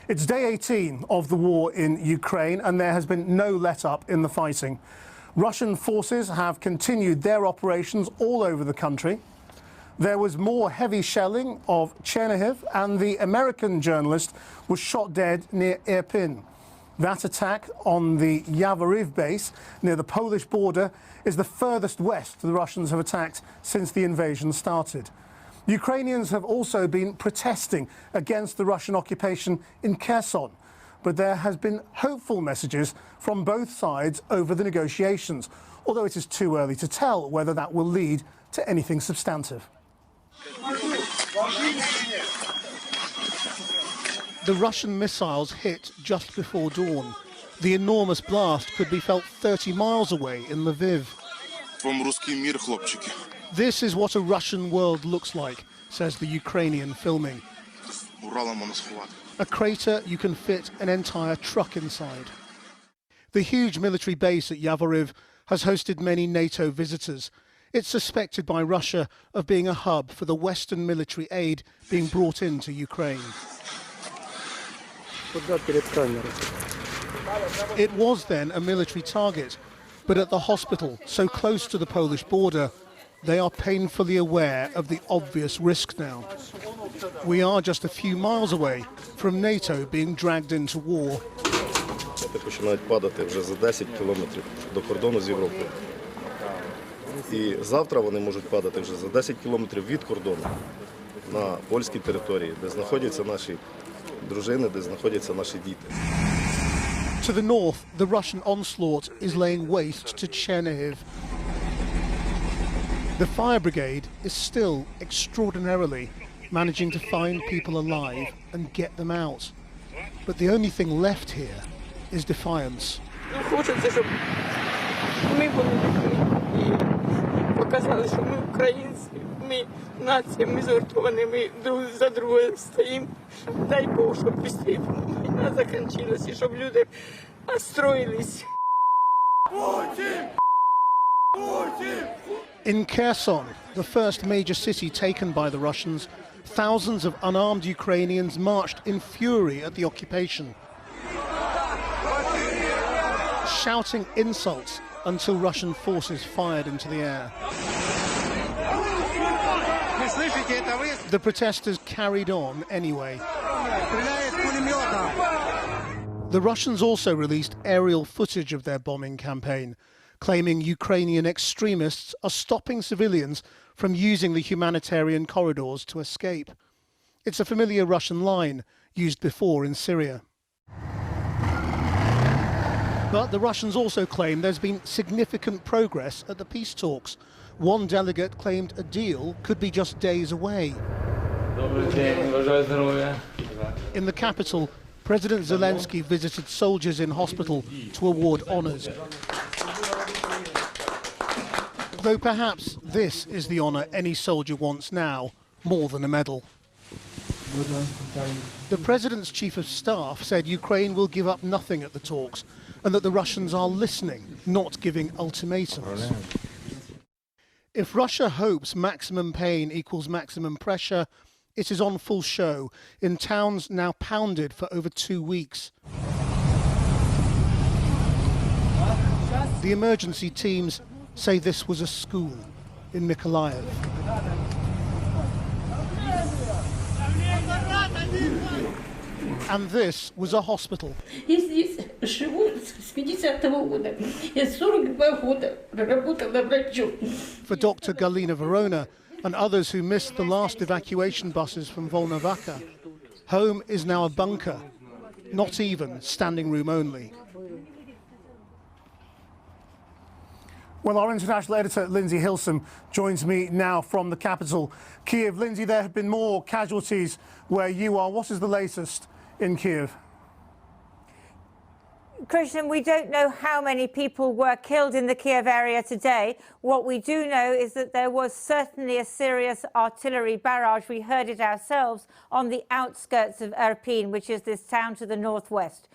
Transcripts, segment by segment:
It's day 18 of the war in Ukraine, and there has been no let-up in the fighting. Russian forces have continued their operations all over the country. There was more heavy shelling of Chernihiv, and the American journalist was shot dead near Irpin. That attack on the Yavoriv base near the Polish border is the furthest west the Russians have attacked since the invasion started. Ukrainians have also been protesting against the Russian occupation in Kherson, but there has been hopeful messages from both sides over the negotiations, although it is too early to tell whether that will lead to anything substantive. The Russian missiles hit just before dawn. The enormous blast could be felt 30 miles away in Lviv. This is what a Russian world looks like, says the Ukrainian filming. A crater you can fit an entire truck inside. The huge military base at Yavoriv has hosted many NATO visitors. It's suspected by Russia of being a hub for the Western military aid being brought into Ukraine. It was then a military target, but at the hospital, so close to the Polish border, they are painfully aware of the obvious risk now. We are just a few miles away from NATO being dragged into war. Починають падати вже за 10 кілометрів до кордону з Європою. І завтра вони можуть падати вже за 10 кілометрів від кордону на польській території, де знаходяться наші дружини, де знаходяться наші діти. To the north, the Russian onslaught is laying waste to Chernihiv. The fire brigade is still extraordinarily managing to find people alive and get them out. But the only thing left here is defiance. Хочеться, щоб ми були і показали, що ми українці, ми нація, ми згуртовані, ми друг за друга стоїмо. Дай Бог, щоб швидше війна закінчилася, і щоб люди остроїлись. In Kherson, the first major city taken by the Russians, thousands of unarmed Ukrainians marched in fury at the occupation, shouting insults until Russian forces fired into the air. The protesters carried on anyway. The Russians also released aerial footage of their bombing campaign, claiming Ukrainian extremists are stopping civilians from using the humanitarian corridors to escape. It's a familiar Russian line used before in Syria. But the Russians also claim there's been significant progress at the peace talks. One delegate claimed a deal could be just days away. In the capital, President Zelensky visited soldiers in hospital to award honours. Though perhaps this is the honour any soldier wants now, more than a medal. The President's Chief of Staff said Ukraine will give up nothing at the talks and that the Russians are listening, not giving ultimatums. If Russia hopes maximum pain equals maximum pressure, it is on full show in towns now pounded for over 2 weeks. The emergency teams say this was a school in Mykolaiv. And this was a hospital. Я здесь живу с 50-го года. Я 42 года проработала врачом. For Dr. Galina Verona and others who missed the last evacuation buses from Volnovakha, home is now a bunker, not even standing room only. Well, our international editor, Lindsay Hilson, joins me now from the capital, Kiev. Lindsay, there have been more casualties where you are. What is the latest in Kiev? Christian, we don't know how many people were killed in the Kiev area today. What we do know is that there was certainly a serious artillery barrage. We heard it ourselves on the outskirts of Irpin, which is this town to the northwest.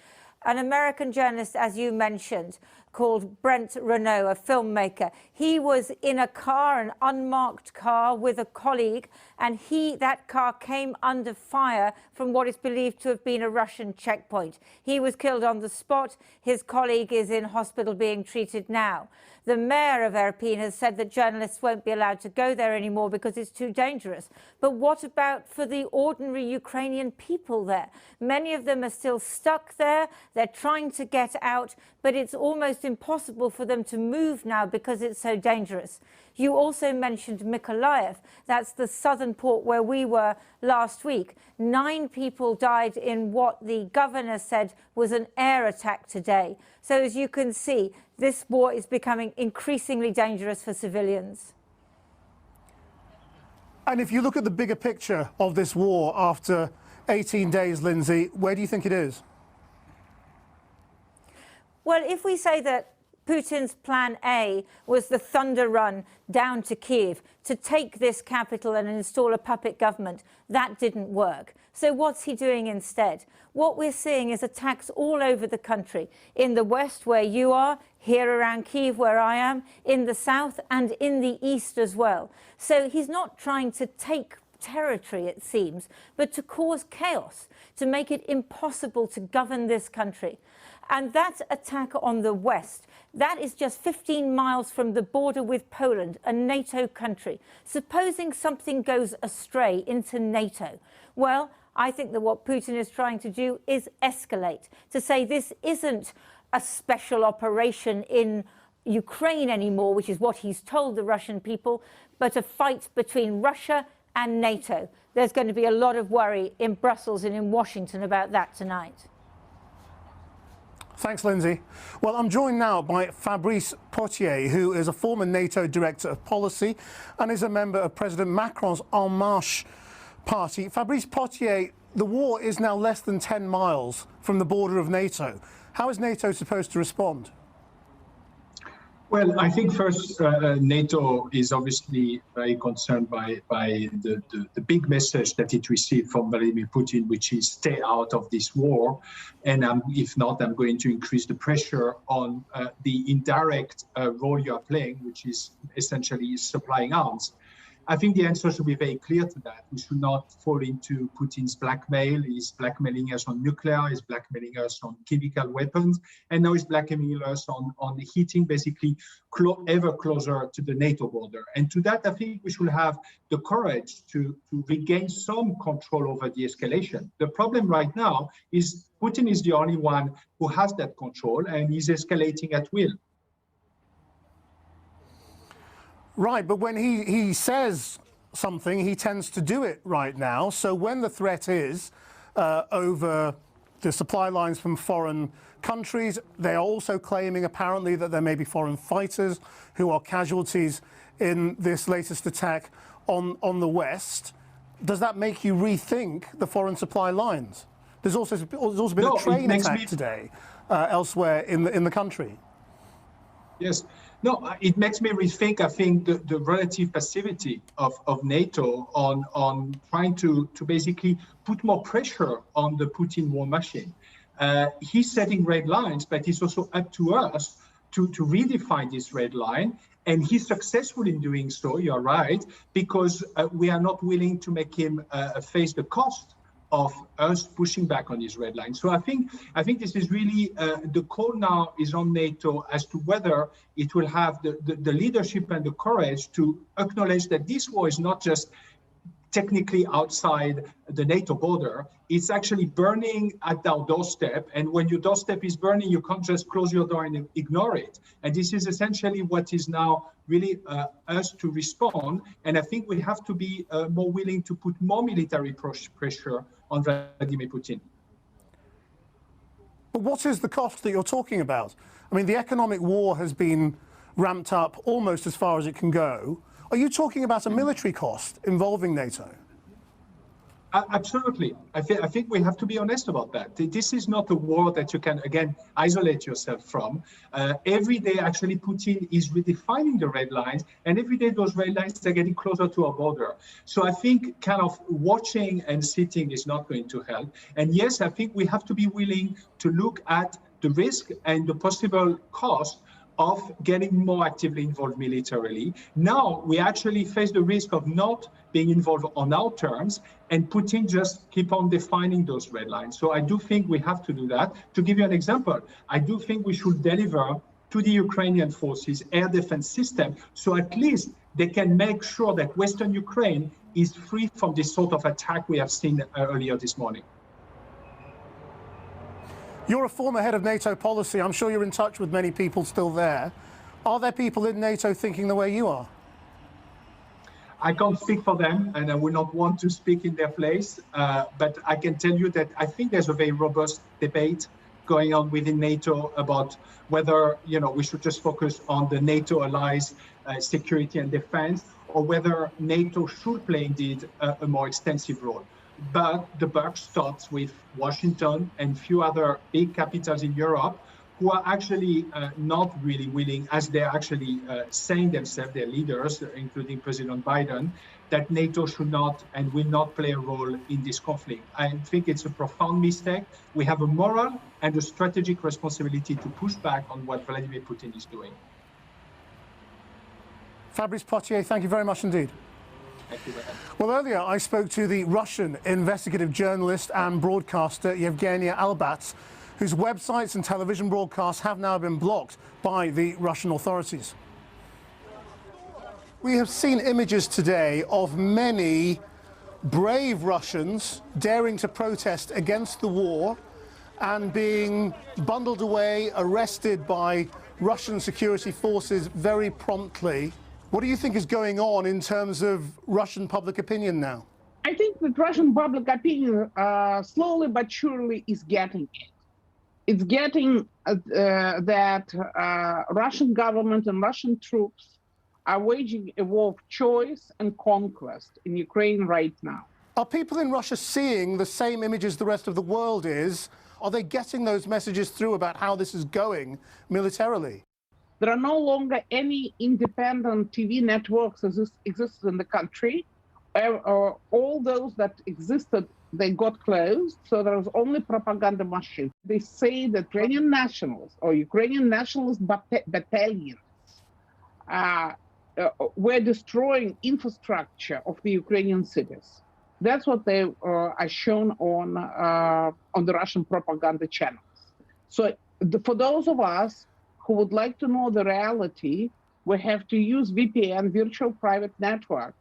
An American journalist, as you mentioned, called Brent Renault, a filmmaker. He was in a car, an unmarked car, with a colleague, and that car came under fire from what is believed to have been a Russian checkpoint. He was killed on the spot. His colleague is in hospital being treated now. The mayor of Irpin has said that journalists won't be allowed to go there anymore because it's too dangerous. But what about for the ordinary Ukrainian people there? Many of them are still stuck there. They're trying to get out, but it's almost impossible for them to move now because it's so dangerous. You also mentioned Mykolaiv. That's the southern port where we were last week. 9 people died in what the governor said was an air attack today. So as you can see, this war is becoming increasingly dangerous for civilians. And if you look at the bigger picture of this war after 18 days, Lindsay, where do you think it is? Well, if we say that Putin's plan A was the thunder run down to Kiev to take this capital and install a puppet government, that didn't work. So what's he doing instead? What we're seeing is attacks all over the country. In the west, where you are, here around Kiev, where I am, in the south and in the east as well. So he's not trying to take territory, it seems, but to cause chaos, to make it impossible to govern this country. And that attack on the west, that is just 15 miles from the border with Poland, a NATO country. Supposing something goes astray into NATO, well, I think that what Putin is trying to do is escalate, to say this isn't a special operation in Ukraine anymore, which is what he's told the Russian people, but a fight between Russia and NATO. There's going to be a lot of worry in Brussels and in Washington about that tonight. Thanks, Lindsay. Well, I'm joined now by Fabrice Potier, who is a former NATO Director of Policy and is a member of President Macron's En Marche party. Fabrice Potier, the war is now less than 10 miles from the border of NATO. How is NATO supposed to respond? Well, I think first, NATO is obviously very concerned by the big message that it received from Vladimir Putin, which is stay out of this war. And if not, I'm going to increase the pressure on the indirect role you are playing, which is essentially supplying arms. I think the answer should be very clear to that. We should not fall into Putin's blackmail. He's blackmailing us on nuclear, he's blackmailing us on chemical weapons, and now he's blackmailing us on hitting basically ever closer to the NATO border. And to that, I think we should have the courage to regain some control over the escalation. The problem right now is Putin is the only one who has that control, and he's escalating at will. Right, but when he says something, he tends to do it right now. So when the threat is over the supply lines from foreign countries, they are also claiming apparently that there may be foreign fighters who are casualties in this latest attack on the West. Does that make you rethink the foreign supply lines? There's also been a train attack today elsewhere in the country. Yes. No, it makes me rethink, I think, the relative passivity of NATO on trying to basically put more pressure on the Putin war machine. He's setting red lines, but it's also up to us to redefine this red line. And he's successful in doing so, you're right, because we are not willing to make him face the cost of us pushing back on these red lines. So I think this is really the call now is on NATO as to whether it will have the leadership and the courage to acknowledge that this war is not just technically outside the NATO border, it's actually burning at our doorstep. And when your doorstep is burning, you can't just close your door and ignore it. And this is essentially what is now really us to respond. And I think we have to be more willing to put more military pressure on Vladimir Putin. But what is the cost that you're talking about? I mean, the economic war has been ramped up almost as far as it can go. Are you talking about a military cost involving NATO? Absolutely. I think we have to be honest about that. This is not a war that you can, again, isolate yourself from. Every day, actually, Putin is redefining the red lines, and every day those red lines are getting closer to our border. So I think kind of watching and sitting is not going to help. And yes, I think we have to be willing to look at the risk and the possible cost of getting more actively involved militarily. Now we actually face the risk of not being involved on our terms, and Putin just keep on defining those red lines. So I do think we have to do that. To give you an example, I do think we should deliver to the Ukrainian forces air defense system, so at least they can make sure that Western Ukraine is free from this sort of attack we have seen earlier this morning. You're a former head of NATO policy. I'm sure you're in touch with many people still there. Are there people in NATO thinking the way you are? I can't speak for them, and I would not want to speak in their place. But I can tell you that I think there's a very robust debate going on within NATO about whether we should just focus on the NATO allies' security and defense, or whether NATO should play indeed a more extensive role. But the buck starts with Washington and few other big capitals in Europe who are actually not really willing, as they're actually saying themselves, their leaders, including President Biden, that NATO should not and will not play a role in this conflict. I think it's a profound mistake. We have a moral and a strategic responsibility to push back on what Vladimir Putin is doing. Fabrice Potier, thank you very much indeed. Well, earlier I spoke to the Russian investigative journalist and broadcaster Yevgenia Albats, whose websites and television broadcasts have now been blocked by the Russian authorities. We have seen images today of many brave Russians daring to protest against the war and being bundled away, arrested by Russian security forces very promptly. What do you think is going on in terms of Russian public opinion now? I think that Russian public opinion slowly but surely is getting it. It's getting that Russian government and Russian troops are waging a war of choice and conquest in Ukraine right now. Are people in Russia seeing the same images the rest of the world is? Are they getting those messages through about how this is going militarily? There are no longer any independent TV networks exist in the country. All those that existed, they got closed, so there was only propaganda machine. They say that Ukrainian nationalists or Ukrainian nationalist battalions were destroying infrastructure of the Ukrainian cities. That's what they are shown on the Russian propaganda channels. So for those of us who would like to know the reality, we have to use VPN, virtual private network,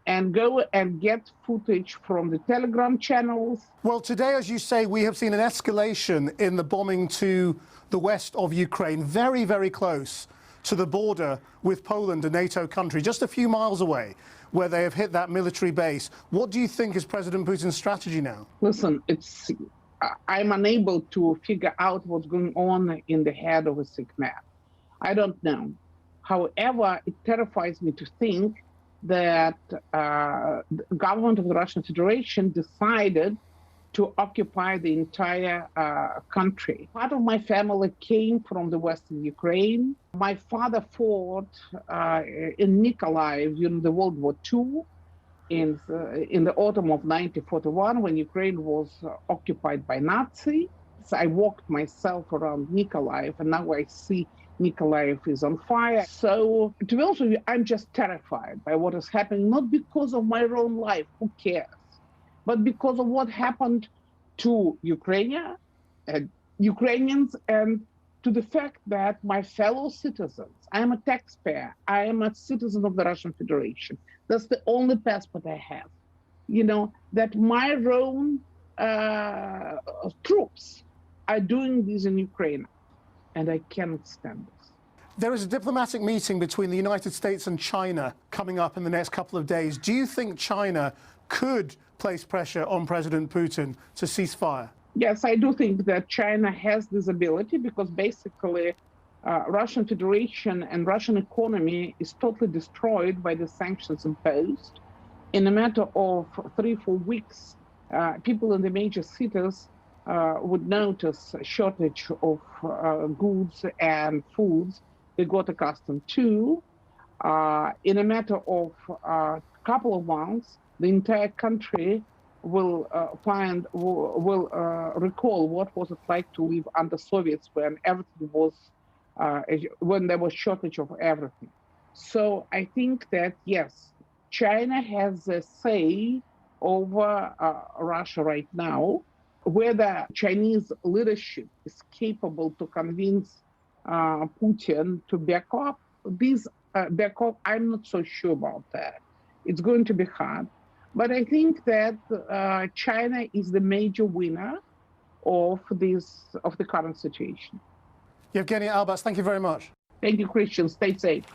and go and get footage from the Telegram channels. Well, today, as you say, we have seen an escalation in the bombing to the west of Ukraine, very, very close to the border with Poland, a NATO country, just a few miles away, where they have hit that military base. What do you think is President Putin's strategy now? Listen, I'm unable to figure out what's going on in the head of a sick man. I don't know. However, it terrifies me to think that the government of the Russian Federation decided to occupy the entire country. Part of my family came from the western Ukraine. My father fought in Mykolaiv during the World War II in the autumn of 1941 when Ukraine was occupied by Nazis. So I walked myself around Mykolaiv, and now I see Mykolaiv is on fire. So to be honest with you, I'm just terrified by what is happening, not because of my own life, who cares, but because of what happened to Ukrainians and to the fact that my fellow citizens, I am a taxpayer, I am a citizen of the Russian Federation. That's the only passport I have. That my own troops are doing this in Ukraine, and I cannot stand this. There is a diplomatic meeting between the United States and China coming up in the next couple of days. Do you think China could place pressure on President Putin to cease fire? Yes, I do think that China has this ability because basically Russian Federation and Russian economy is totally destroyed by the sanctions imposed. In a matter of 3-4 weeks, people in the major cities would notice a shortage of goods and foods they got accustomed to. In a matter of a couple of months, the entire country will recall what was it like to live under Soviets when everything was when there was shortage of everything. So I think that yes, China has a say over Russia right now. Whether Chinese leadership is capable to convince Putin to back off, I'm not so sure about that. It's going to be hard. But I think that China is the major winner of the current situation. Yevgeny Albats, thank you very much. Thank you, Christian. Stay safe.